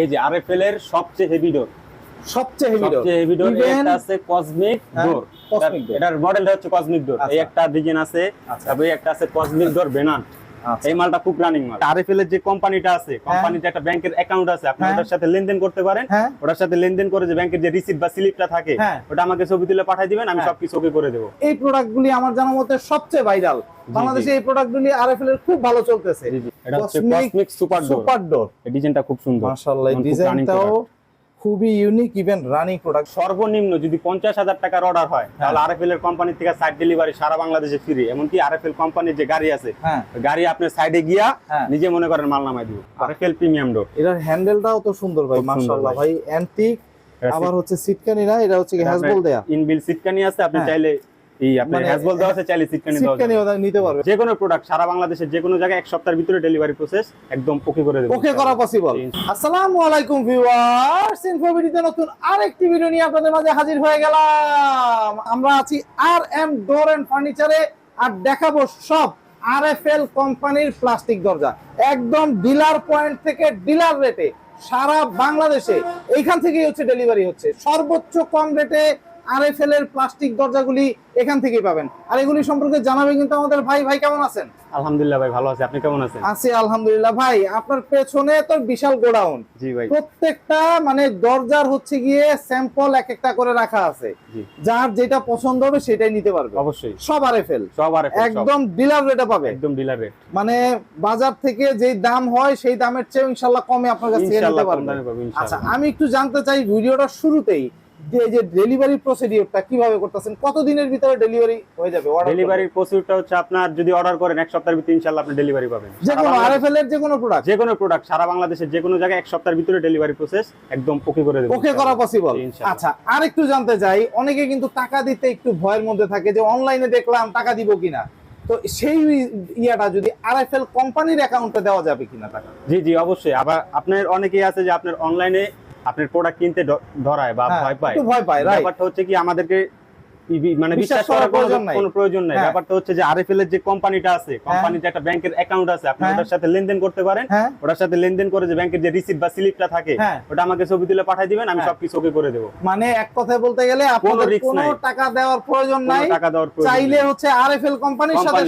এই যে আরএফএল এর সবচেয়ে হেভি ডোর, একটা আছে কসমিক ডোর, এটার মডেলটা হচ্ছে কসমিক ডোর। এই একটা ডিজাইন আছে, তারপরে একটা আছে কসমিক ডোর বেনান। এই মালটা খুব রানিং মাল। আরএফএল এর যে কোম্পানিটা আছে, কোম্পানিতে একটা ব্যাংকের অ্যাকাউন্ট আছে, আপনি ওটার সাথে লেনদেন করতে পারেন। ওটার সাথে লেনদেন করে যে ব্যাংকের যে রিসিট বা স্লিপটা থাকে, ওটা আমাকে ছবি তুলে পাঠিয়ে দিবেন, আমি সবকিছু ওকে করে দেব। এই প্রোডাক্টগুলি আমার জানার মতে সবচেয়ে ভাইরাল বাংলাদেশে। এই প্রোডাক্টগুলি আরএফএল এর খুব ভালো চলতেছে। এটা হচ্ছে কসমিক সুপার ডোর। এই ডিজাইনটা খুব সুন্দর, মাশাআল্লাহ। এই ডিজাইনটাও খুবই ইউনিক, ইভেন রানিং প্রোডাক্ট। সর্বনিম্ন যদি 50,000 টাকার অর্ডার হয়, তাহলে আরএফএল এর কোম্পানি থেকে সাইড ডেলিভারি সারা বাংলাদেশে ফ্রি। এমনকি আরএফএল কোম্পানির যে গাড়ি আছে, গাড়ি আপনার সাইডে গিয়া নিজে মনে করেন মাল নামাই দিব। আরএফএল প্রিমিয়াম ডোর। এটার হ্যান্ডেলটাও তো সুন্দর ভাই, মাশাআল্লাহ ভাই, অ্যান্টিক। আবার হচ্ছে সিটকানি না, এটা হচ্ছে হ্যাজবল দেয়া, ইনবিল সিটকানি আছে। আপনি চাইলে আপনার হ্যাজবল দেওয়া আছে, চাইলে সিটকানি নিতে পারবেন। যে কোনো প্রোডাক্ট সারা বাংলাদেশের যে কোনো জায়গায় এক সপ্তাহের ভিতরে ডেলিভারি প্রসেস একদম ওকে করে দেব। ওকে করা পসিবল। আসসালামু আলাইকুম ভিউয়ার্স, ইনফোভিডিতে নতুন আরেকটি ভিডিও নিয়ে আপনাদের মাঝে হাজির হয়ে গেলাম। আমরা আছি আরএম ডোর এন্ড ফার্নিচারে, আর দেখাবো সব আরএফএল কোম্পানির প্লাস্টিক দরজা, একদম ডিলার পয়েন্ট থেকে ডিলার রেটে সারা বাংলাদেশে এইখান থেকেই হচ্ছে ডেলিভারি হচ্ছে। সর্বোচ্চ কম রেটে আরএফএল এর প্লাস্টিক দরজাগুলি এখান থেকেই পাবেন। আর এগুলি সম্পর্কে জানাবে কিন্তু আমাদের ভাই। ভাই কেমন আছেন? আলহামদুলিল্লাহ ভাই, ভালো আছি। আপনি কেমন আছেন? আছি আলহামদুলিল্লাহ। ভাই আপনার পেছনে তো বিশাল গোডাউন। জি ভাই। প্রত্যেকটা মানে দরজার হচ্ছে গিয়ে স্যাম্পল এক একটা করে রাখা আছে, যার যেটা পছন্দ হবে সেটাই নিতে পারবে। অবশ্যই সব আরএফএল, একদম সব ডিলার রেটে পাবে। একদম ডিলার রেট, মানে বাজার থেকে যেই দাম হয় সেই দামের চেয়ে ইনশাআল্লাহ কমে আপনার কাছে নিতে পারবেন। আচ্ছা, আমি একটু জানতে চাই ভিডিওটা শুরুতেই যে ডেলিভারি প্রসিডিউরটা কিভাবে করতেছেন, কত দিনের ভিতরে ডেলিভারি হয়ে যাবে? ডেলিভারি প্রসিডিউরটা হচ্ছে আপনার যদি অর্ডার করেন এক সপ্তাহের ভিতরে ইনশাআল্লাহ আপনি ডেলিভারি পাবেন। যে কোনো আরএফএল এর যে কোনো প্রোডাক্ট সারা বাংলাদেশের যে কোনো জায়গায় এক সপ্তাহের ভিতরে ডেলিভারি প্রসেস একদম ওকে করে দেব। ওকে করা পসিবল। আচ্ছা, আরেকটু জানতে চাই, অনেকে কিন্তু টাকা দিতে একটু ভয়ের মধ্যে থাকে যে অনলাইনে দেখলাম টাকা দিব কিনা, তো সেই ইয়াটা যদি আরএফএল কোম্পানির অ্যাকাউন্টে দেওয়া যাবে কিনা টাকা? জি জি অবশ্যই। আবার আপনার অনেকেই আছে যে আপনার অনলাইনে আপনার প্রোডাক্ট কিনতে ধরায় বা ভয় পায়। ব্যাপারটা হচ্ছে কি, আমাদেরকে মানে বিশ্বাস করার কোনো প্রয়োজন নাই। ব্যাপারটা হচ্ছে যে আরএফএল এর যে কোম্পানিটা আছে, কোম্পানিতে একটা ব্যাংকের অ্যাকাউন্ট আছে, আপনি ওটার সাথে লেনদেন করতে পারেন। ওটার সাথে লেনদেন করে যে ব্যাংকের যে রিসিট বা স্লিপটা থাকে, ওটা আমাকে ছবি তুলে পাঠিয়ে দিবেন, আমি সবকিছু ওকে করে দেব। মানে এক কথায় বলতে গেলে আপনাদের কোনো টাকা দেওয়ার প্রয়োজন নাই। চাইলে হচ্ছে আরএফএল কোম্পানির সাথে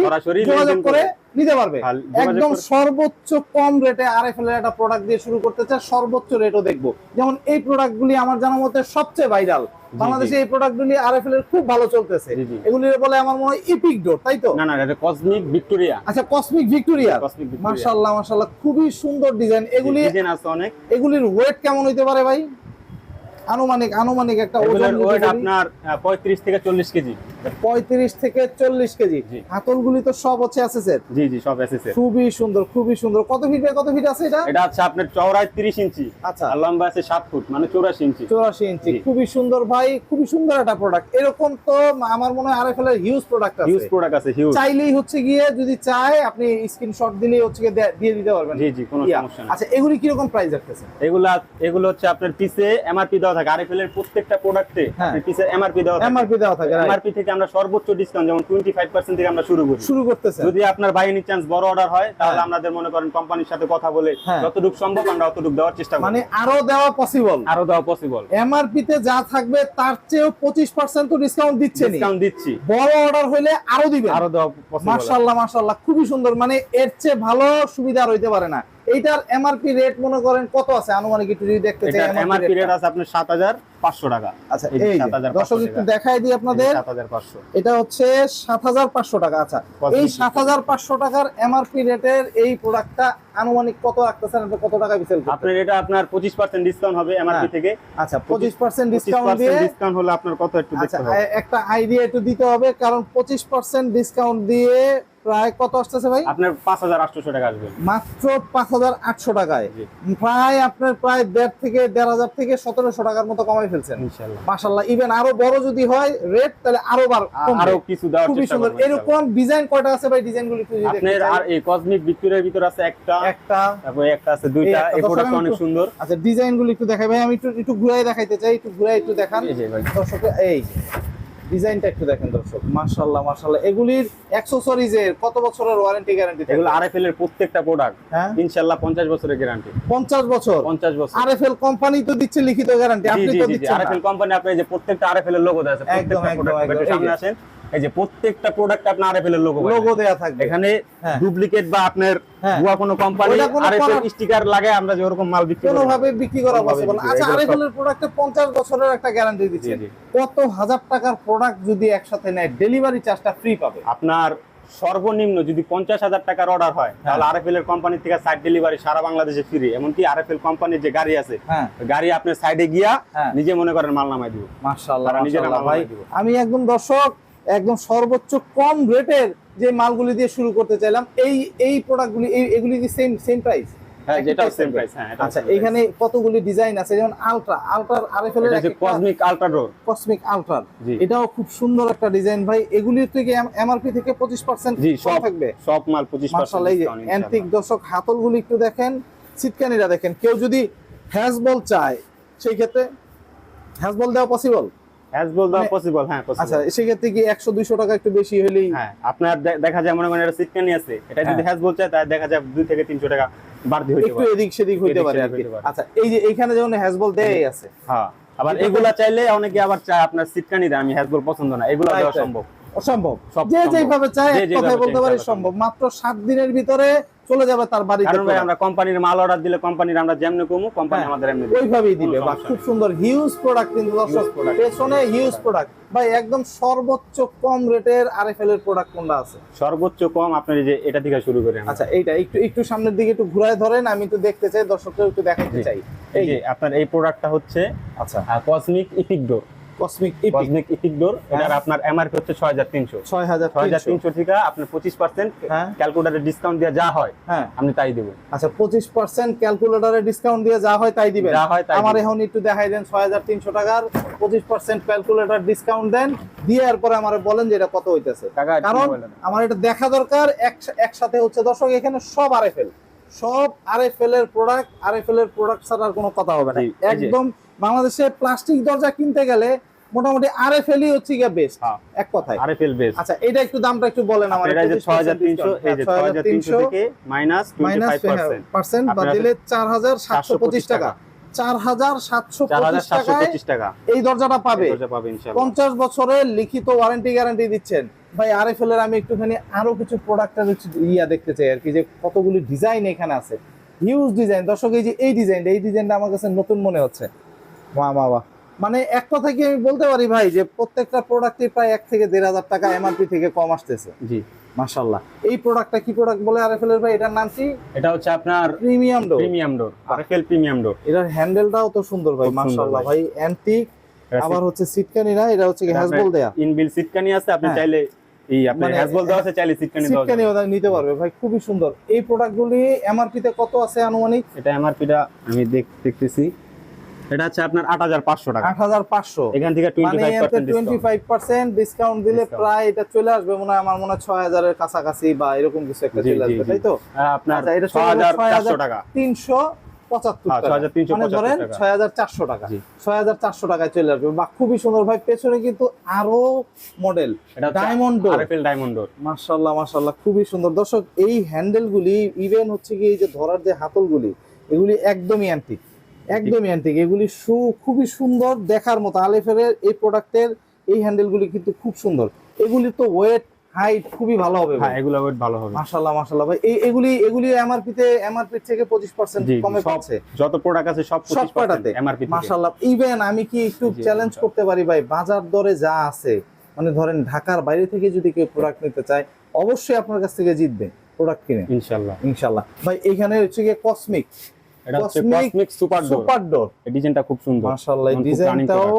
সরাসরি যোগাযোগ করে নিতে পারবে। একদম সর্বোচ্চ কম রেটে আরএফএল এর একটা প্রোডাক্ট দিয়ে শুরু করতে চাই, সর্বোচ্চ রেটও দেখবো। যেমন এই প্রোডাক্টগুলি আমার জানার মতে সবচেয়ে ভাইরাল বাংলাদেশে। এই প্রোডাক্টগুলি আরএফএল এর খুব ভালো চলতেছে। এগুলির বলে আমার মনে হয় ইপিক ডোর, তাই তো? না, এটা কসমিক ভিক্টোরিয়া। আচ্ছা, কসমিক ভিক্টোরিয়া। মাশাআল্লাহ মাশাআল্লাহ, খুবই সুন্দর ডিজাইন। ডিজাইন আছে অনেক। এগুলির ওয়েট কেমন হইতে পারে ভাই? আনুমানিক একটা ওজন আপনার 35 থেকে 40 কেজি। 35 থেকে 40 কেজি। হাতলগুলি তো সব হচ্ছে এসএসএর। জি জি, সব এসএসএর। খুবই সুন্দর, খুবই সুন্দর। কত ফিট আছে এটা? এটা আছে আপনার চওড়ায় 30 ইঞ্চি, আচ্ছা, আর লম্বা আছে 7 ফুট, মানে 84 ইঞ্চি। 84 ইঞ্চি। খুবই সুন্দর ভাই, খুবই সুন্দর একটা প্রোডাক্ট। এরকম তো আমার মনে হয় আরএফএল এর হিউজ প্রোডাক্ট আছে। চাইলেই হচ্ছে গিয়ে যদি চায় আপনি স্ক্রিনশট দিলেই হচ্ছে দিয়ে দিতে পারবেন। জি জি, কোনো সমস্যা নেই। আচ্ছা, এগুলি কি রকম প্রাইস রাখতেছেন? এগুলো হচ্ছে আপনার পিছে এমআরপি দেওয়া থাকে। আরএফএল এর প্রত্যেকটা প্রোডাক্টে পিছে এমআরপি দেওয়া থাকে। এমআরপি থেকে আমরা সর্বোচ্চ ডিসকাউন্ট যেমন 25% থেকে আমরা শুরু করতেছি। যদি আপনার বাই এনি চান্স বড় অর্ডার হয়, তাহলে আমাদের মনে করেন কোম্পানির সাথে কথা বলে যতটুকু সম্ভব আমরা অতটুকু দেওয়ার চেষ্টা করি। মানে আরো দেওয়া পসিবল। এমআরপি তে যা থাকবে তার চেয়েও 25% তো ডিসকাউন্ট দিচ্ছি। বড় অর্ডার হইলে আরো দিবেন, আরো দেওয়া পসিবল। মাশাআল্লাহ মাশাআল্লাহ, খুবই সুন্দর। মানে এর চেয়ে ভালো সুবিধা আর হইতে পারে না। এইটার এমআরপি রেট মনে করেন কত আছে আনুমানিক একটু যদি দেখতে চাই? এমআরপি রেট আছে আপনার 7500 টাকা। আচ্ছা, এই দর্শক একটু দেখাই দিই আপনাদের। 7500, এটা হচ্ছে 7500 টাকা। আচ্ছা, এই 7500 টাকার এমআরপি রেটের এই প্রোডাক্টটা আনুমানিক কত রাখতেছেন আপনি? কত টাকা বিসেল করতে? আপনার এটা আপনার 25% ডিসকাউন্ট হবে এমআরপি থেকে। আচ্ছা, 25% ডিসকাউন্ট হলে আপনার কত একটু দেখতে হবে। একটা আইডিয়া একটু দিতে হবে, কারণ 25% ডিসকাউন্ট দিয়ে প্রায় কত আসতেছে ভাই? আপনার 5800 টাকা আসবে, মাত্র 5800 টাকায়। প্রায় আপনার প্রায় 1500 থেকে 1700 টাকার মতো কমাই ফেলছেন ইনশাআল্লাহ। মাশাআল্লাহ। ইভেন আরো বড় যদি হয় রেট, তাহলে আরো কিছু দেওয়ার চেষ্টা করব। এরকম ডিজাইন কয়টা আছে ভাই? ডিজাইনগুলো একটু যদি দেখেন। আপনার আর এই কসমিক ভিক্টোরিয়ার ভিতর আছে একটা, তারপর একটা আছে দুইটা। এই প্রোডাক্ট অনেক সুন্দর। আচ্ছা, ডিজাইনগুলো একটু দেখাই ভাই। আমি একটু ঘুরাই দেখাইতে চাই, একটু ঘুরাই একটু দেখান। এই যে ভাই দর্শক, এই ডিজাইনটা একটু দেখেন দর্শক, মাশাআল্লাহ মাশাআল্লাহ। এগুলির অ্যাকসেসরিজের কত বছরের ওয়ারেন্টি গ্যারান্টি? এগুলো আরএফএল এর প্রত্যেকটা প্রোডাক্ট ইনশাআল্লাহ 50 বছরের গ্যারান্টি। 50 বছর? 50 বছর। আরএফএল কোম্পানি তো দিচ্ছে লিখিত গ্যারান্টি, আপনি তো দিচ্ছেন। আরএফএল কোম্পানি, আপনি যে প্রত্যেকটা আরএফএল এর লোগো দেওয়া আছে, প্রত্যেকটা প্রোডাক্ট সামনে আসেন, এই যে প্রত্যেকটা প্রোডাক্ট আপনার আরএফএল এর লোগো দেয়া থাকবে। এখানে ডুপ্লিকেট বা আপনার ভুয়া কোনো কোম্পানি আরএফএল স্টিকার লাগায় আমরা যে ওরকম মাল বিক্রি কোনোভাবে বিক্রি করা পসিবল না। আচ্ছা, আরএফএল এর প্রোডাক্টে 50 বছরের একটা গ্যারান্টি দিচ্ছে, কত হাজার টাকার প্রোডাক্ট যদি একসাথে নেয় ডেলিভারি চার্জটা ফ্রি পাবে? আপনার সর্বনিম্ন যদি 50,000 টাকার অর্ডার হয় তাহলে আরএফএল এর কোম্পানি থেকে সাইড ডেলিভারি সারা বাংলাদেশে ফ্রি। এমনকি আরএফএল কোম্পানির যে গাড়ি আছে, গাড়ি আপনি সাইডে গিয়া নিজে মনে করেন মাল নামাই দিব। মাশাআল্লাহ মাশাআল্লাহ ভাই, আমি একদম দর্শক একদম সর্বোচ্চ কম রেটের যে মালগুলি দিয়ে শুরু করতে চাইলাম। এই প্রোডাক্টগুলি এগুলি কি সেম প্রাইস? হ্যাঁ, যেটা সেম প্রাইস। হ্যাঁ, আচ্ছা, এখানে কতগুলি ডিজাইন আছে, যেমন আলট্রার আরএফএল এর একটা কসমিক আলট্রা ডোর, কসমিক আলট্রা, এটাও খুব সুন্দর একটা ডিজাইন ভাই। এগুলির থেকে এমআরপি থেকে 25% কম থাকবে, সব মাল 25%। মাশাআল্লাহ। এই যে অ্যান্টিক দর্শক হাতলগুলি একটু দেখেন, সিটকানিরা দেখেন। কেউ যদি হ্যাজবল চায় সেই ক্ষেত্রে হ্যাজবল দেওয়া পসিবল? হ্যাজবল দেওয়া পসিবল, হ্যাঁ পসিবল। আচ্ছা, সেই ক্ষেত্রে কি 100-200 টাকা একটু বেশি হলেই? হ্যাঁ, আপনার দেখা যায় মনে করেন এটা সিটকানি আছে, এটা যদি হ্যাজবল চায় তাহলে দেখা যায় 2 থেকে 300 টাকা বাড়তি হইতে পারে, একটু এদিক সেদিক হইতে পারে আর কি। আচ্ছা, এই যে এইখানে যেমন হ্যাজবল দেয়াই আছে, হ্যাঁ, আবার এগুলা চাইলে অনেকে আবার চায় আপনার সিটকানি দেয়, আমি হ্যাজবল পছন্দ না, এগুলা দেওয়া সম্ভব? অসম্ভব, যে যেভাবে চায় এক কথায় বলতে পারি সম্ভব। মাত্র 7 দিনের ভিতরে চলে যাবে তার বাড়িতে। কারণ ভাই আমরা কোম্পানির মাল অর্ডার দিলে কোম্পানির আমরা যেমনি কমু কোম্পানি আমাদের এমনি দিবে, ওইভাবেই দিবে। বা খুব সুন্দর হিউজ প্রোডাক্ট কিন্তু দর্শক, পেছনে হিউজ প্রোডাক্ট। ভাই একদম সর্বোচ্চ কম রেটের আরএফএল এর প্রোডাক্ট কোনটা আছে? সর্বোচ্চ কম আপনার যে এটা থেকে শুরু করে। আচ্ছা, এইটা একটু সামনের দিকে একটু ঘুরায় ধরেন, আমি একটু দেখতে চাই, দর্শকদের একটু দেখাতে চাই। এই যে আপনার এই প্রোডাক্টটা হচ্ছে আচ্ছা কসমিক ইপিক ডোর। কসমিক ইপিক ডোর, এটার আপনার এমআরপি হচ্ছে 6300। 6300 থেকে আপনি 25% ক্যালকুলেটরে ডিসকাউন্ট দিয়ে যা হয় আপনি তাই দেব। আচ্ছা, 25% ক্যালকুলেটরে ডিসকাউন্ট দিয়ে যা হয় তাই দিবেন? আমার এখন একটু দেখাই দেন 6300 টাকার 25% ক্যালকুলেটর ডিসকাউন্ট দেন, দিয়ে এরপরে আমারে বলেন যে এটা কত হইতাছে। কারণ আমার এটা দেখা দরকার একসাথে হচ্ছে দর্শক, এখানে সব আরএফএল এর প্রোডাক্ট ছাড়া আর কোনো কথা হবে না। একদম বাংলাদেশে প্লাস্টিক দরজা কিনতে গেলে মোটামুটি আরএফএল ই হচ্ছে গিয়ে বেস্ট, এক কথায় আরএফএল বেস্ট। আচ্ছা, এটা একটু দামটা একটু বলেন আমার। এটা যে 6300, এই যে 6300 থেকে -25% বাদ দিলে 4725 টাকা। 4725 টাকা এই দরজাটা পাবে ইনশাআল্লাহ। 50 বছরের লিখিত ওয়ারেন্টি গ্যারান্টি দিচ্ছেন ভাই। আরএফএল এর আমি একটুখানি আরো কিছু প্রোডাক্টের দেখতে চাই আর কি, যে কতগুলি ডিজাইন এখানে আছে, হিউজ ডিজাইন দর্শক। এই ডিজাইনটা আমার কাছে নতুন মনে হচ্ছে। বাহ, মানে এক কথা কি আমি বলতে পারি ভাই যে প্রত্যেকটা প্রোডাক্টই প্রায় 1 থেকে 1,500 টাকা এমআরপি থেকে কম আসতেছে। জি মাশাআল্লাহ। এই প্রোডাক্টটা কি প্রোডাক্ট বলে আরএফএল এর ভাই? এটার নাম কি? এটা হচ্ছে আপনার প্রিমিয়াম ডোর, আরএফএল প্রিমিয়াম ডোর। এটার হ্যান্ডেলটাও তো সুন্দর ভাই, মাশাআল্লাহ ভাই, অ্যান্টিক। আবার হচ্ছে সিটকানি না, এটা হচ্ছে কি হ্যাজবল দেয়া, ইনবিল সিটকানি আছে, আপনি চাইলে আপনার হ্যাজবল দেওয়া আছে, চাইলে সিটকানি নিতে পারবে ভাই, খুবই সুন্দর। এই প্রোডাক্টগুলি এমআরপি তে কত আছে আনুমানিক? এটা এমআরপিটা আমি দেখতেছি, এটা হচ্ছে আপনার 8500 টাকা। 8500, এখান থেকে 25% ডিসকাউন্ট দিলে প্রায় এটা চলে আসবে মনে হয়, আমার মনে হয় 6000 এর কাছাকাছি বা এরকম কিছু একটা চলে আসবে, তাই তো? আপনার এটা 6400 টাকা, 375 টাকা, মানে ধরেন 6400 টাকা, 6400 টাকায় চলে আসবে। বা খুবই সুন্দর ভাই। পেছনে কিন্তু আরো মডেল, ডায়মন্ড ডোর, আরএফএল ডায়মন্ড ডোর, মাশাআল্লাহ খুবই সুন্দর দর্শক। এই হ্যান্ডেলগুলি ইভেন হচ্ছে কি এই যে ধরার যে হাতলগুলি, এগুলি একদমই অ্যান্টিক, এগুলি খুবই সুন্দর দেখার মতো। আরএফএল এর এই প্রোডাক্টের এই হ্যান্ডেলগুলি কিন্তু খুব সুন্দর। এগুলি তো ওয়েট হাইট খুবই ভালো হবে। হ্যাঁ, এগুলো ওয়েট ভালো হবে। মাশাআল্লাহ ভাই। এগুলি এমআরপি থেকে 25% কমে পাচ্ছে। যত প্রোডাক্ট আছে সব 25% এমআরপি থেকে। মাশাআল্লাহ। ইভেন আমি কি একটু চ্যালেঞ্জ করতে পারি ভাই, বাজার দরে যা আছে, মানে ধরেন ঢাকার বাইরে থেকে যদি কেউ প্রোডাক্ট নিতে চায় অবশ্যই আপনার কাছ থেকে জিতবে প্রোডাক্ট কিনে, ইনশাআল্লাহ ভাই। এখানে হচ্ছে কি কসমিক, এটা হচ্ছে কসমিক সুপার ডোর। এই ডিজাইনটা খুব সুন্দর, মাশাআল্লাহ। এই ডিজাইনটাও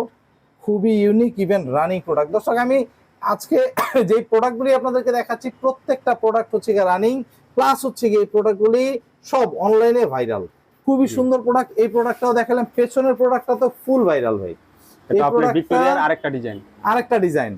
খুবই ইউনিক, ইভেন রানিং প্রোডাক্ট। দর্শক, আমি আজকে যে প্রোডাক্টগুলি আপনাদেরকে দেখাচ্ছি প্রত্যেকটা প্রোডাক্ট হচ্ছে রানিং, প্লাস হচ্ছে এই প্রোডাক্টগুলি সব অনলাইনে ভাইরাল, খুবই সুন্দর প্রোডাক্ট। এই প্রোডাক্টটাও দেখালাম, পেছনের প্রোডাক্টটা তো ফুল ভাইরাল ভাই। এটা আপনার ভিক্টোরিয়ার আরেকটা ডিজাইন,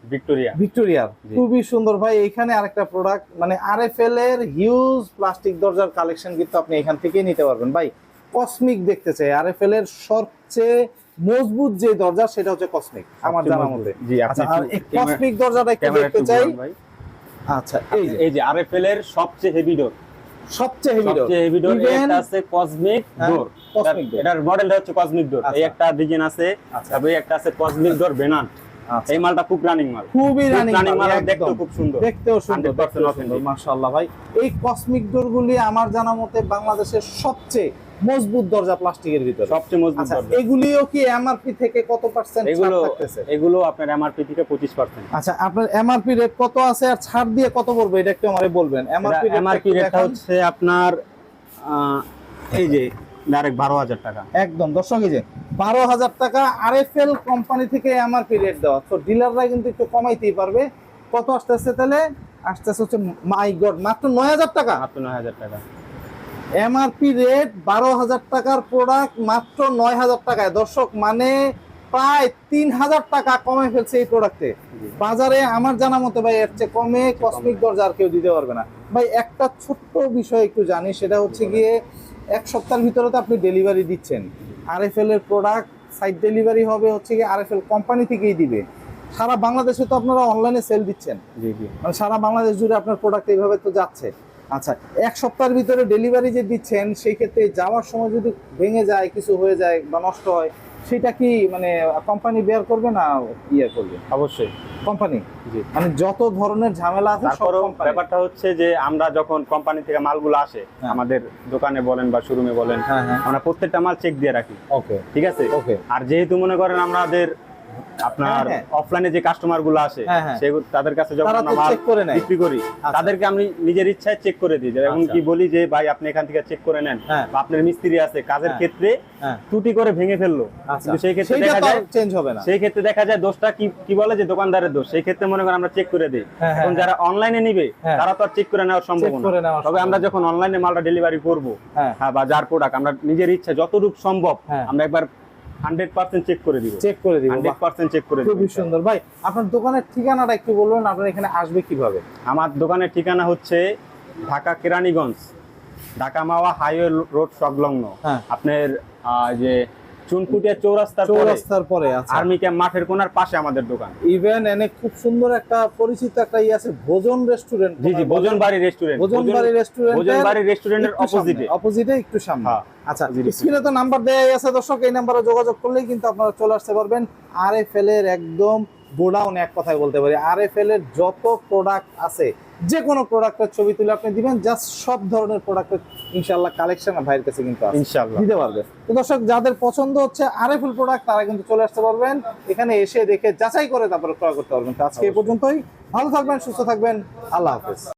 ভিক্টোরিয়ার খুবই সুন্দর ভাই। এখানে আরেকটা প্রোডাক্ট, মানে আরএফএল এর হিউজ প্লাস্টিক দরজার কালেকশন কিন্তু আপনি এখান থেকেই নিতে পারবেন ভাই। কসমিক দেখতে চাই, আরএফএল এর সবচেয়ে মজবুত যে দরজা সেটা হচ্ছে কসমিক আমার জানা মতে। জি, আচ্ছা, আর এই কসমিক দরজাটা একটু দেখতে চাই। আচ্ছা, এই যে আরএফএল এর সবচেয়ে হেভি ডোর, সবচেয়ে হেভি ডোর এটা আছে কসমিক ডোর। এটার মডেলটা হচ্ছে কসমিক ডোর। এই একটা ডিজাইন আছে, তারপরে একটা আছে কসমিক ডোর বেনান্ট। এই মালটা খুব রানিং মাল, খুবই রানিং মাল, দেখতে খুব সুন্দর, দেখতেও সুন্দর, মাশাআল্লাহ ভাই। এই কসমিক ডোর গুলি আমার জানা মতে বাংলাদেশের সবচেয়ে মজবুত দরজা প্লাস্টিকের ভিতরে, সবচেয়ে মজবুত দরজা। এগুলিও কি এমআরপি থেকে কত পার্সেন্ট ছাড় থাকতেছে? এগুলো আপনার এমআরপি থেকে 25%। আচ্ছা, আপনার এমআরপি রেট কত আছে আর ছাড় দিয়ে কত পড়বে এটা একটু আমারে বলবেন। এমআরপি রেটটা হচ্ছে আপনার এই যে ডাইরেক্ট 12,000 টাকা। একদম দর্শক, এই যে 12,000 টাকা আরএফএল কোম্পানি থেকে এমআরপি রেট দেওয়া। তো ডিলাররা কিন্তু একটু কমাইতেই পারবে। কত আসতেছে তাহলে? আসতেছে হচ্ছে মাই গড মাত্র 9,000 টাকা। মাত্র 9,000 টাকা এমআরপি রেট, 12,000 টাকার প্রোডাক্ট মাত্র 9,000 টাকায়। দর্শক, মানে প্রায় 3,000 টাকা কমে ফেলছে এই প্রোডাক্টে। বাজারে আমার জানা মতে ভাই এর চেয়ে কমে কসমিক দরজা আর কেউ দিতে পারবে না। ভাই একটা ছোট্ট বিষয় একটু জানি, সেটা হচ্ছে গিয়ে 1 সপ্তাহের ভিতরে তো আপনি ডেলিভারি দিচ্ছেন। আরএফএল এর প্রোডাক্ট সাইট ডেলিভারি হবে হচ্ছে গিয়ে আরএফএল কোম্পানি থেকেই দিবে। সারা বাংলাদেশে তো আপনারা অনলাইনে সেল দিচ্ছেন, মানে সারা বাংলাদেশ জুড়ে আপনার প্রোডাক্ট এইভাবে তো যাচ্ছে। আচ্ছা, 1 সপ্তাহের ভিতরে ডেলিভারি যে দিচ্ছেন, সেই ক্ষেত্রে যাওয়ার সময় যদি ভেঙে যায়, কিছু হয়ে যায় বা নষ্ট হয়, সেটা কি মানে কোম্পানি বেয়ার করবে না ইয়ে করবে? অবশ্যই কোম্পানি। জি, মানে যত ধরনের ঝামেলা আছে সব কোম্পানি। ব্যাপারটা হচ্ছে যে আমরা যখন কোম্পানি থেকে মালগুলো আসে আমাদের দোকানে বলেন বা শোরুমে বলেন, আমরা প্রত্যেকটা মাল চেক দিয়ে রাখি। ওকে, ঠিক আছে। ওকে। আর যেহেতু মনে করেন আমাদের আপনার অফলাইনে যে কাস্টমার গুলো আসে, তাদের কাছে যখন আমরা মাল বিক্রি করি, তাদেরকে আমি নিজের ইচ্ছায় চেক করে দিই। এবং কি বলি যে ভাই আপনি এখান থেকে চেক করে নেন, বা আপনার মিস্ত্রি আছে কাজের ক্ষেত্রে ত্রুটি করে ভেঙে ফেললো, কিন্তু সেই ক্ষেত্রে দেখা যায় চেঞ্জ হবে না। সেই ক্ষেত্রে দেখা যায় দোষটা কি বলে যে দোকানদারের দোষ। সেই ক্ষেত্রে মনে করেন আমরা চেক করে দিই। এখন যারা অনলাইনে নিবে তারা তো আর চেক করে নেওয়া সম্ভব না। তবে আমরা যখন অনলাইনে মালটা ডেলিভারি করবো, বা যার প্রোডাক্ট আমরা নিজের ইচ্ছা যতটুকু সম্ভব আমরা একবার 100% চেক করে দিব। 100% চেক করে দিব। খুবই সুন্দর ভাই। আপনার দোকানের ঠিকানাটা একটু বলবেন, আপনারা এখানে আসবে কিভাবে? আমার দোকানের ঠিকানা হচ্ছে ঢাকা কেরানীগঞ্জ, ঢাকা মাওয়া হাইওয়ে রোড সংলগ্ন। আপনার যে চুনকুটিয়া চৌরাস্তার পরে আর্মি ক্যাম্প মাঠের কোনার পাশে আমাদের দোকান। ইভেন এনে খুব সুন্দর একটা পরিচিত একটা আছে, ভোজন রেস্টুরেন্ট। জি জি, ভোজন বাড়ি রেস্টুরেন্ট। ভোজন বাড়ি রেস্টুরেন্টের অপোজিটে একটু সামনে। আচ্ছা, স্ক্রিনে তো নাম্বার দেয়াই আছে দর্শক, এই নাম্বারে যোগাযোগ করলেই কিন্তু আপনারা চলে আসতে পারবেন। আরএফএল এর একদম গোডাউন, এক কথায় বলতে পারি। আরএফএল এর যত প্রোডাক্ট আছে, যে কোনো প্রোডাক্টের ছবি তুলে আপনি দিবেন, জাস্ট সব ধরনের প্রোডাক্টের ইনশাআল্লাহ কালেকশন ভাইয়ের কাছে কিন্তু ইনশাআল্লাহ দিতে পারবে। তো দর্শক, যাদের পছন্দ হচ্ছে আরএফএল প্রোডাক্ট, তারা কিন্তু চলে আসতে পারবেন এখানে, এসে দেখে যাচাই করে তারপরে ক্রয় করতে পারবেন। তো আজকে এই পর্যন্তই। ভালো থাকবেন, সুস্থ থাকবেন, আল্লাহ হাফেজ।